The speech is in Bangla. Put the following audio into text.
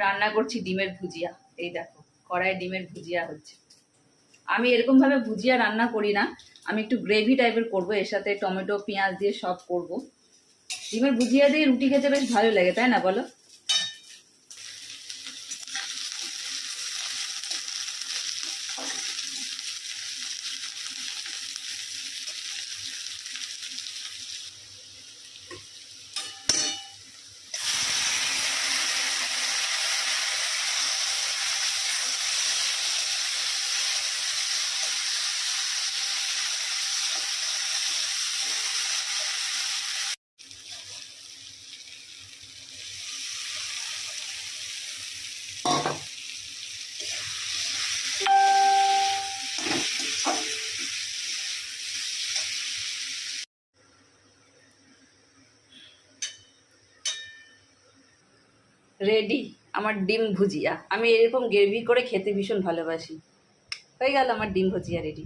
রান্না করছি ডিমের ভুজিয়া। এই দেখো কড়াই ডিমের ভুজিয়া হচ্ছে। আমি এরকমভাবে ভুজিয়া রান্না করি না, আমি একটু গ্রেভি টাইপের করব, এর সাথে টমেটো পেঁয়াজ দিয়ে সব করব। ডিমের ভুজিয়া দিয়ে রুটি খেতে বেশ ভালো লাগে, তাই না বলো? রেডি আমার ডিম ভুজিয়া। আমি এরকম গ্রেভি করে খেতে ভীষণ ভালোবাসি। হয়ে গেল আমার ডিম ভুজিয়া রেডি।